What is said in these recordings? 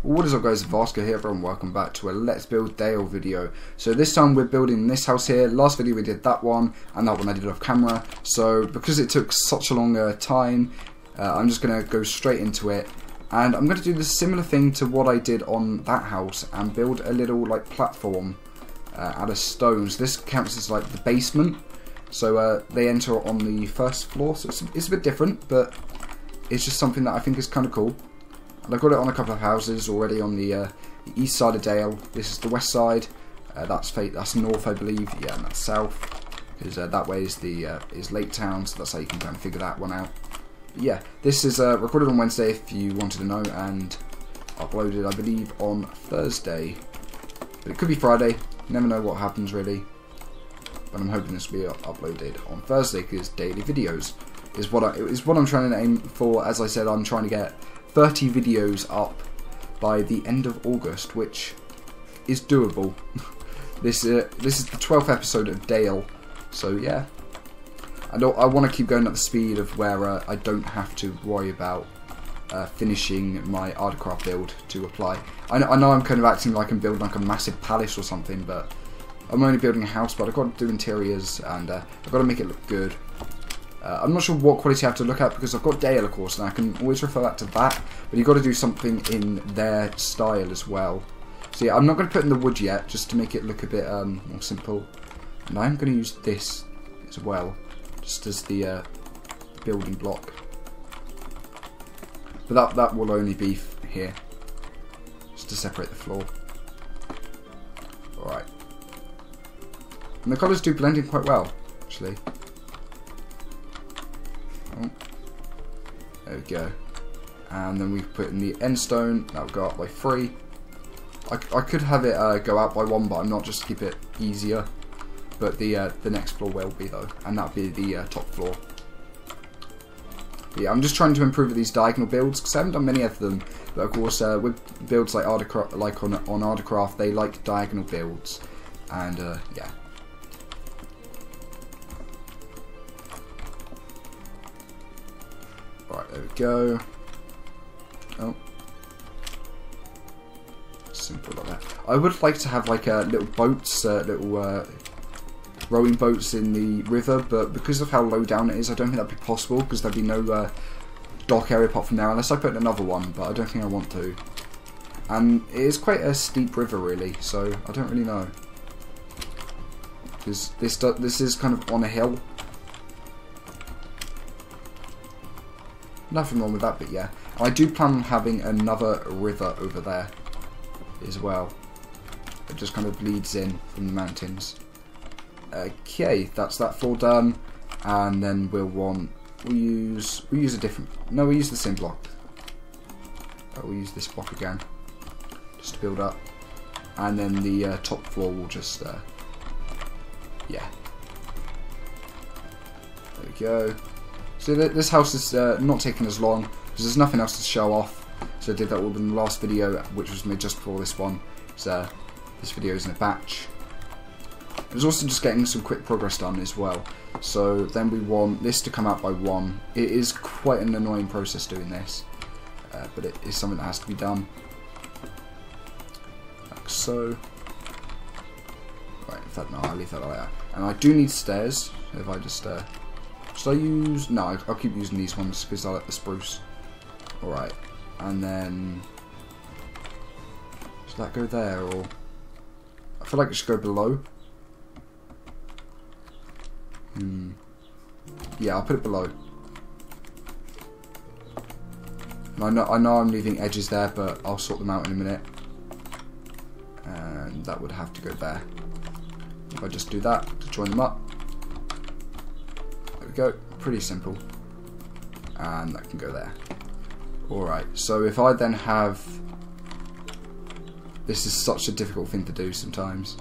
What is up guys, Vasco here and welcome back to a Let's Build Dale video. So this time we're building this house here. Last video we did that one and that one I did off camera. So because it took such a long time, I'm just going to go straight into it. And I'm going to do the similar thing to what I did on that house and build a little like platform out of stones. This counts as like the basement. So they enter on the first floor. So it's a bit different, but it's just something that I think is kind of cool. And I've got it on a couple of houses already on the east side of Dale. This is the west side. That's north, I believe. Yeah, and that's south. Because that way is Lake Town, so that's how you can kind of figure that one out. But yeah, this is recorded on Wednesday, if you wanted to know, and uploaded, I believe, on Thursday. But it could be Friday. You never know what happens, really. But I'm hoping this will be uploaded on Thursday, because daily videos is what I'm trying to aim for. As I said, I'm trying to get 30 videos up by the end of August, which is doable. This is the 12th episode of Dale, so yeah. I want to keep going at the speed of where I don't have to worry about finishing my Ardcraft build to apply. I know I'm kind of acting like I'm building like a massive palace or something, but I'm only building a house, but I've got to do interiors and I've got to make it look good. I'm not sure what quality I have to look at because I've got Dale, of course, and I can always refer back to that. But you've got to do something in their style as well. So yeah, I'm not going to put in the wood yet, just to make it look a bit more simple. And I'm going to use this as well, just as the building block. But that will only be here, just to separate the floor. All right. And the colours do blend in quite well, actually. Oh, there we go. And then we put in the end stone. That'll go up by 3. I could have it go out by 1, but I'm not, just to keep it easier. But the next floor will be though, and that'll be the top floor. But yeah, I'm just trying to improve these diagonal builds because I haven't done many of them. But of course, with builds like Ardcraft, like on Ardcraft, they like diagonal builds, and yeah. Right, there we go. Oh. Simple like that. I would like to have like little boats, little rowing boats in the river, but because of how low down it is, I don't think that'd be possible, because there'd be no dock area apart from there, unless I put in another one, but I don't think I want to. And it is quite a steep river, really, so I don't really know. Because this is kind of on a hill. Nothing wrong with that, but yeah. I do plan on having another river over there as well. It just kind of bleeds in from the mountains. Okay, that's that floor done. And then we'll use a different, no, we'll use the same block. We'll use this block again, just to build up. And then the top floor will just, yeah. There we go. So this house is not taking as long because there's nothing else to show off. So I did that all in the last video, which was made just before this one. So this video is in a batch. It was also just getting some quick progress done as well. So then we want this to come out by 1. It is quite an annoying process doing this, but it is something that has to be done. Like so. Right, in fact, no, I'll leave that like that. And I do need stairs. So if I just should I use... No, I'll keep using these ones because I like the spruce. Alright. And then... Should that go there, or... I feel like it should go below. Yeah, I'll put it below. And I know I'm leaving edges there, but I'll sort them out in a minute. And that would have to go there. If I just do that to join them up. Go, pretty simple, and that can go there. Alright, so if I then have, this is such a difficult thing to do sometimes.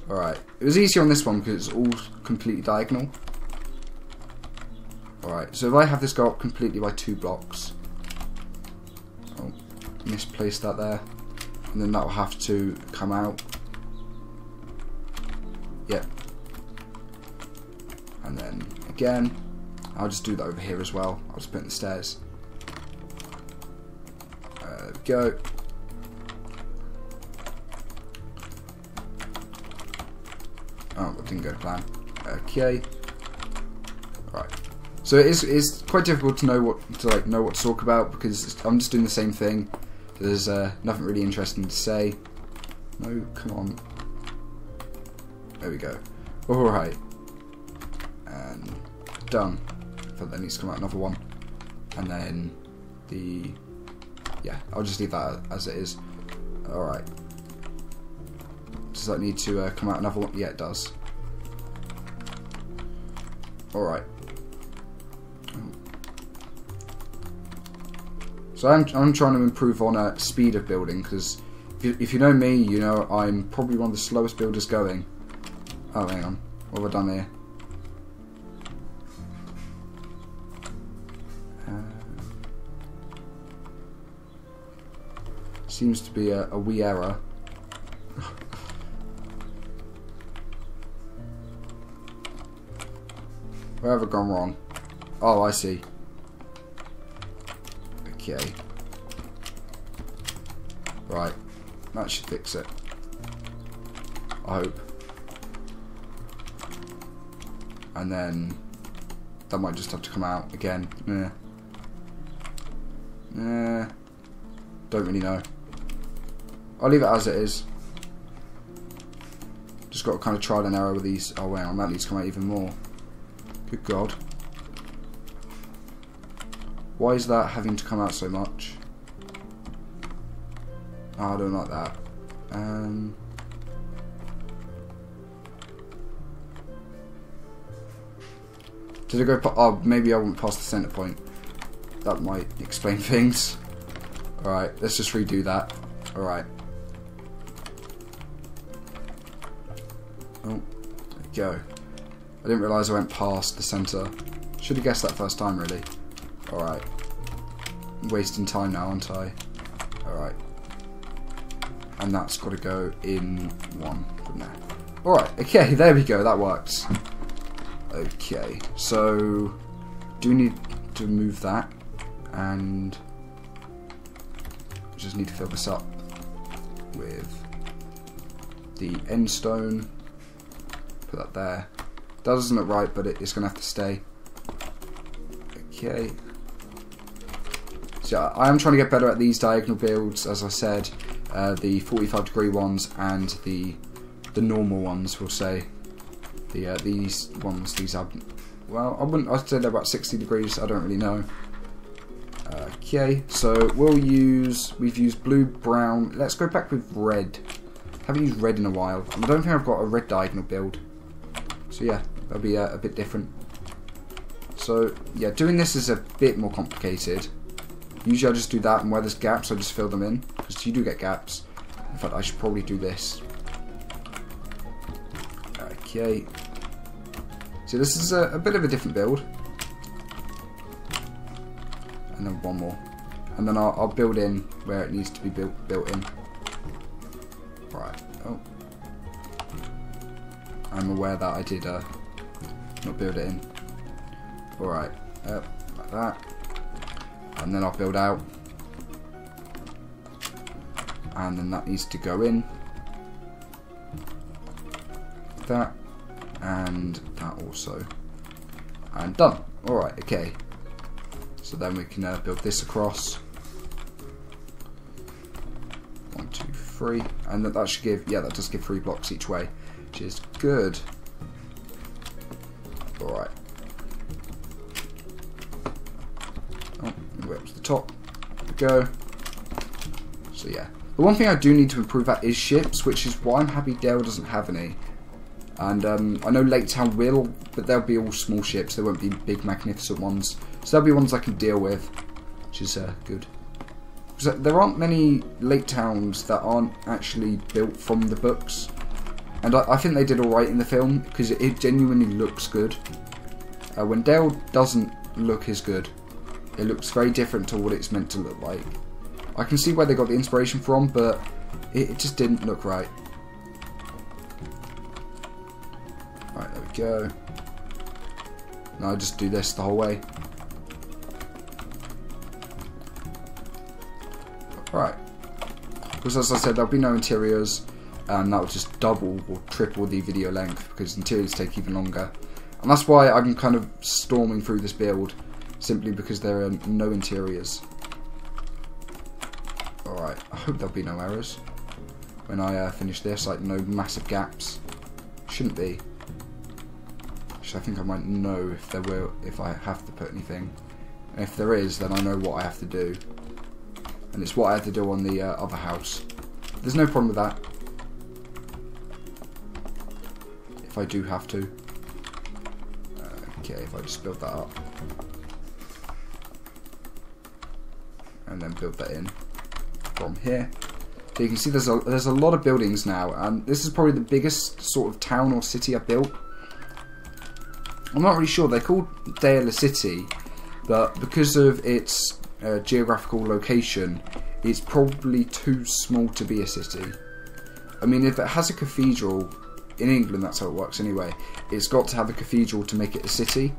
Alright, it was easier on this one because it's all completely diagonal. Alright, so if I have this go up completely by 2 blocks, oh, misplaced that there, and then that will have to come out. Yep. And then again, I'll just do that over here as well. I'll just put in the stairs. There we go. Oh, that didn't go to plan. Okay. Right. So it's quite difficult to know what to talk about because I'm just doing the same thing. There's nothing really interesting to say. No, come on. There we go. Alright. And done. But there needs to come out another one. And then yeah, I'll just leave that as it is. Alright. Does that need to come out another one? Yeah, it does. Alright. So I'm trying to improve on speed of building, because if you know me, you know I'm probably one of the slowest builders going. Oh, hang on. What have I done here? Seems to be a wee error. Where have I gone wrong? Oh, I see. Okay. Right. That should fix it. I hope. And then that might just have to come out again. Don't really know. I'll leave it as it is. Just got to kind of trial and error with these. Oh wow, that needs to come out even more. Good God. Why is that having to come out so much? Oh, I don't like that. Did it go past? Oh, maybe I went past the centre point. That might explain things. Alright, let's just redo that. Alright. Oh, there we go. I didn't realise I went past the centre. Should have guessed that first time, really. Alright. I'm wasting time now, aren't I? Alright. And that's got to go in one from there. Alright, okay, there we go, that works. Okay, so do need to move that, and just need to fill this up with the end stone. Put that there. That doesn't look right, but it's going to have to stay. Okay. So I am trying to get better at these diagonal builds, as I said. The 45-degree ones and the normal ones, we'll say. These ones, these are, well, I'd say they're about 60 degrees, I don't really know. Okay, so we've used blue, brown, let's go back with red. Haven't used red in a while. I don't think I've got a red diagonal build. So yeah, that'll be a bit different. So yeah, doing this is a bit more complicated. Usually I just do that, and where there's gaps I just fill them in, because you do get gaps. In fact, I should probably do this. Okay. So this is a bit of a different build. And then one more. And then I'll build in where it needs to be built in. Right. Oh. I'm aware that I did not build it in. Alright. Like that. And then I'll build out. And then that needs to go in. That. And that also. And done. Alright, okay. So then we can build this across. 1, 2, 3. And that should give, yeah, that does give 3 blocks each way, which is good. Alright. Oh, way up to the top. There we go. So yeah. The one thing I do need to improve at is ships, which is why I'm happy Dale doesn't have any. And I know Lake Town will, but they'll be all small ships. They won't be big, magnificent ones. So there'll be ones I can deal with, which is good. Because there aren't many Lake Towns that aren't actually built from the books. And I think they did alright in the film, because it genuinely looks good. When Dale doesn't look as good, it looks very different to what it's meant to look like. I can see where they got the inspiration from, but it just didn't look right. Right, there we go. Now I just do this the whole way. Right. Because as I said, there'll be no interiors. and that would just double or triple the video length because interiors take even longer. And that's why I'm kind of storming through this build, simply because there are no interiors. Alright, I hope there'll be no errors when I finish this, like no massive gaps. Shouldn't be. Actually, I think I might know if there will, if I have to put anything. And if there is, then I know what I have to do. And it's what I had to do on the other house. There's no problem with that. If I do have to. Okay, if I just build that up. And then build that in from here. So you can see there's a lot of buildings now, and this is probably the biggest sort of town or city I've built. I'm not really sure, they're called Dale City, but because of its geographical location, it's probably too small to be a city. I mean, if it has a cathedral, in England that's how it works anyway, it's got to have a cathedral to make it a city.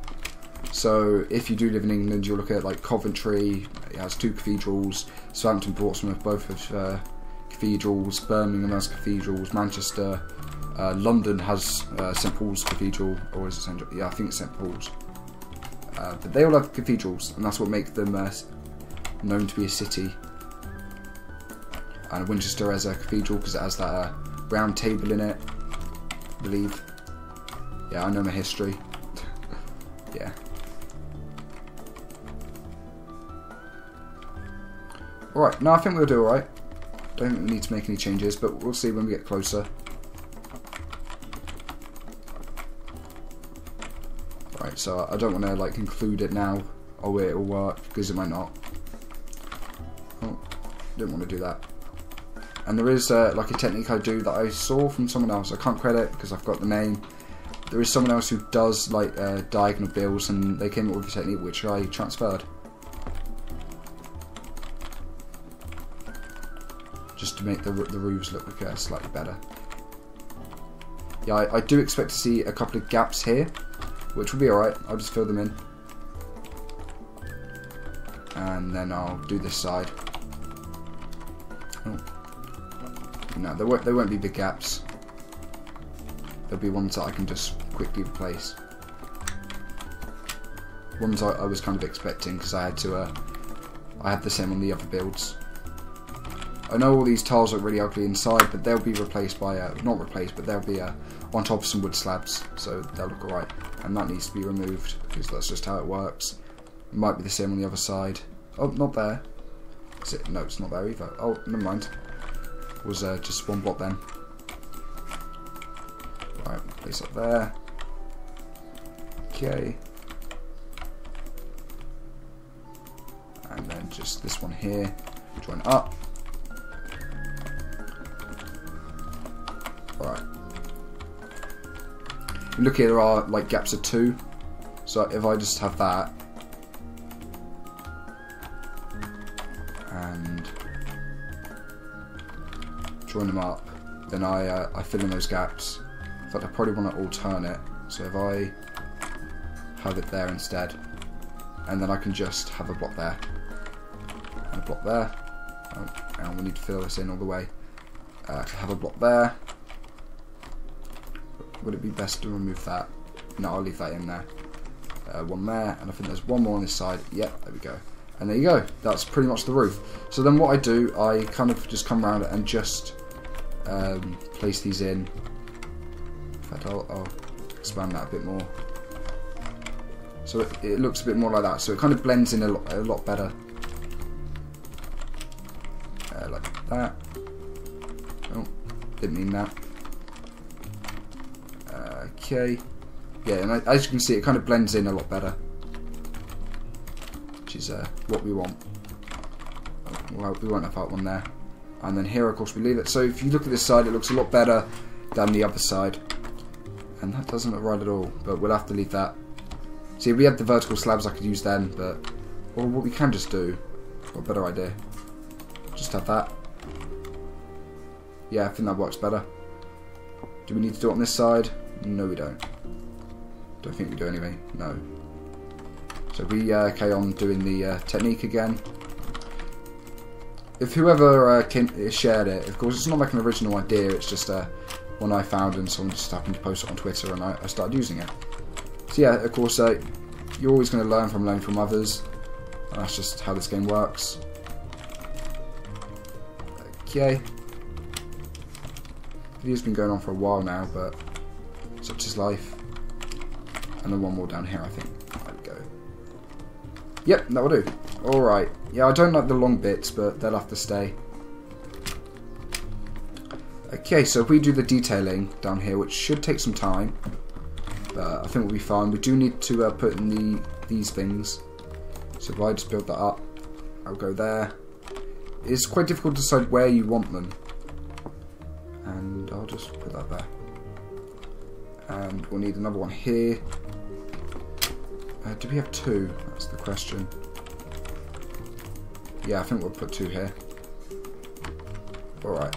So if you do live in England, you'll look at like Coventry, it has 2 cathedrals, Southampton, Portsmouth, both have cathedrals, Birmingham has cathedrals, Manchester, London has St Paul's Cathedral, or is it St? Yeah, I think it's St Paul's. But they all have cathedrals, and that's what makes them known to be a city. And Winchester has a cathedral because it has that round table in it, I believe. Yeah, I know my history. Yeah. Alright, no, I think we'll do alright. Don't think we need to make any changes, but we'll see when we get closer. Right, so I don't want to like include it now, or it'll work, because it might not. Oh, didn't want to do that. And there is like a technique I do that I saw from someone else. I can't credit because I've got the name. There is someone else who does like diagonal builds, and they came up with a technique which I transferred. Just to make the roofs look slightly better. Yeah, I do expect to see a couple of gaps here, which will be alright. I'll just fill them in. And then I'll do this side. Oh. No, there won't be big gaps. There'll be ones that I can just quickly replace. Ones I was kind of expecting because I had to. I had the same on the other builds. I know all these tiles look really ugly inside, but they'll be replaced by not replaced, but they'll be on top of some wood slabs, so they'll look alright. And that needs to be removed because that's just how it works. It might be the same on the other side. Oh, not there. Is it? No, it's not there either. Oh, never mind. It was just one block then. Right, place up there. Okay. And then just this one here. Join up. Alright. Look here, there are like gaps of 2. So if I just have that. And join them up. Then I fill in those gaps. In fact, I probably want to alternate. So if I have it there instead. And then I can just have a block there. And a block there. Oh, and we need to fill this in all the way. Have a block there. Would it be best to remove that? No, I'll leave that in there. One there, and I think there's one more on this side. Yep, there we go. And there you go. That's pretty much the roof. So then what I do, I kind of just come around it and just place these in. In fact, I'll expand that a bit more. So it looks a bit more like that. So it kind of blends in a lot better. Like that. Oh, didn't mean that. Okay. Yeah, and as you can see, it kind of blends in a lot better. Which is what we want. Well, we won't have that one there. And then here, of course, we leave it. So if you look at this side, it looks a lot better than the other side. And that doesn't look right at all, but we'll have to leave that. See, we had the vertical slabs I could use then, but or what we can just do, got a better idea. Just have that. Yeah, I think that works better. Do we need to do it on this side? No, we don't. Don't think we do anyway. No. So we carry on doing the technique again. if whoever shared it, of course, it's not like an original idea. It's just one I found, and someone just happened to post it on Twitter, and I started using it. So yeah, of course, you're always going to learn from others. And that's just how this game works. Okay. The video's been going on for a while now, but such is life. And then one more down here, I think. There we go. Yep, that will do. Alright. Yeah, I don't like the long bits, but they'll have to stay. Okay, so if we do the detailing down here, which should take some time, but I think we'll be fine. We do need to put in these things. So if I just build that up, I'll go there. It's quite difficult to decide where you want them. And I'll just put that there. And we'll need another one here. Do we have two? That's the question. Yeah, I think we'll put two here. Alright.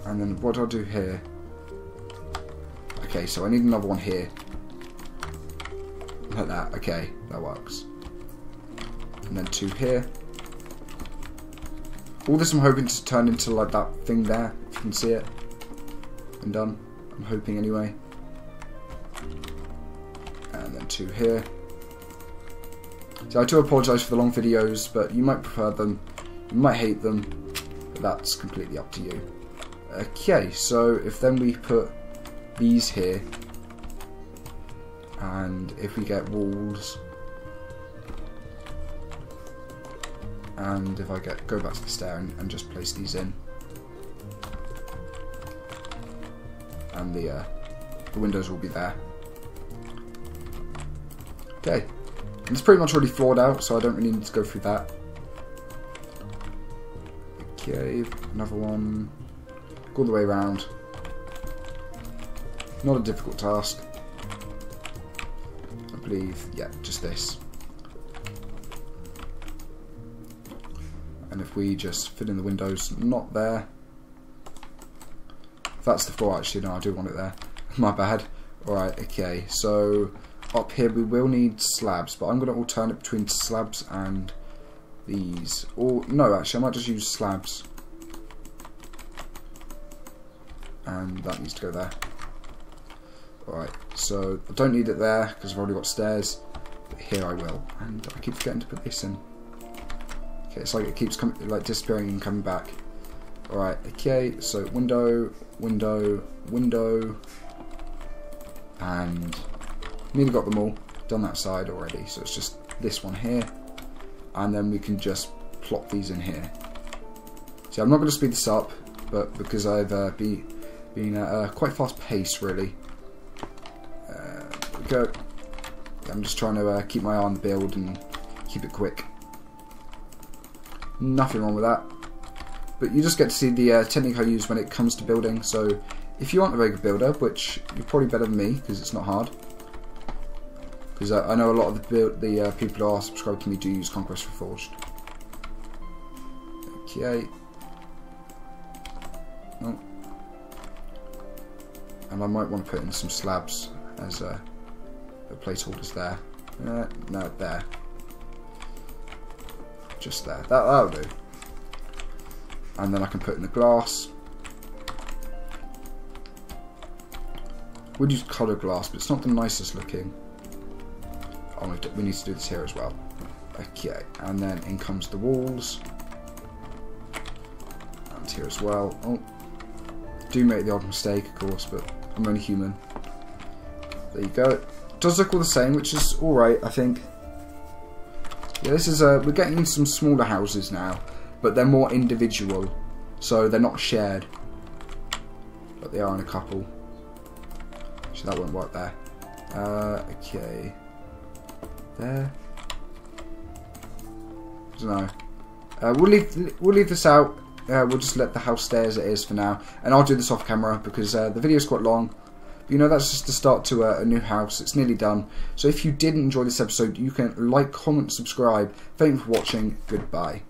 And then what do I do here? Okay, so I need another one here. Like that. Okay, that works. And then two here. All this I'm hoping to turn into like that thing there, if you can see it. And done. I'm hoping anyway. And then two here. So I do apologise for the long videos, but you might prefer them, you might hate them, but that's completely up to you. Okay, so if then we put these here, and if we get walls, and if I go back to the stair and just place these in, and the windows will be there. Okay. And it's pretty much already floored out, so I don't really need to go through that. Okay, another one. Go all the way around. Not a difficult task. I believe, yeah, just this. And if we just fill in the windows, not there. That's the floor, actually. No, I do want it there. My bad. Alright, okay, so up here we will need slabs, but I'm going to alternate between slabs and these. Or, no, actually, I might just use slabs. And that needs to go there. Alright, so I don't need it there because I've already got stairs, but here I will. And I keep forgetting to put this in. Okay, it's like it keeps like disappearing and coming back. Alright, okay, so window, window, window, and nearly got them all. Done that side already, so it's just this one here, and then we can just plop these in here. So I'm not going to speed this up, but because I've been at quite fast pace, really. There we go. I'm just trying to keep my eye on the build and keep it quick. Nothing wrong with that. But you just get to see the technique I use when it comes to building. So if you aren't a very good builder, which you're probably better than me because it's not hard. Because I know a lot of the people who are subscribed to me do use Conquest Reforged. Okay. Oh. And I might want to put in some slabs as the placeholders there. No, there. Just there. That'll do. And then I can put in the glass. We'd use coloured glass, but it's not the nicest looking. Oh, we need to do this here as well. Okay, and then in comes the walls. And here as well. Oh, do make the odd mistake, of course, but I'm only human. There you go. It does look all the same, which is alright, I think. Yeah, this is we're getting some smaller houses now, but they're more individual, so they're not shared. But they are in a couple. So that won't work there. Okay. There. I don't know. We'll leave this out. We'll just let the house stay as it is for now, and I'll do this off camera because the video is quite long. But, you know, that's just the start to a new house. It's nearly done. So if you did enjoy this episode, you can like, comment, subscribe. Thank you for watching. Goodbye.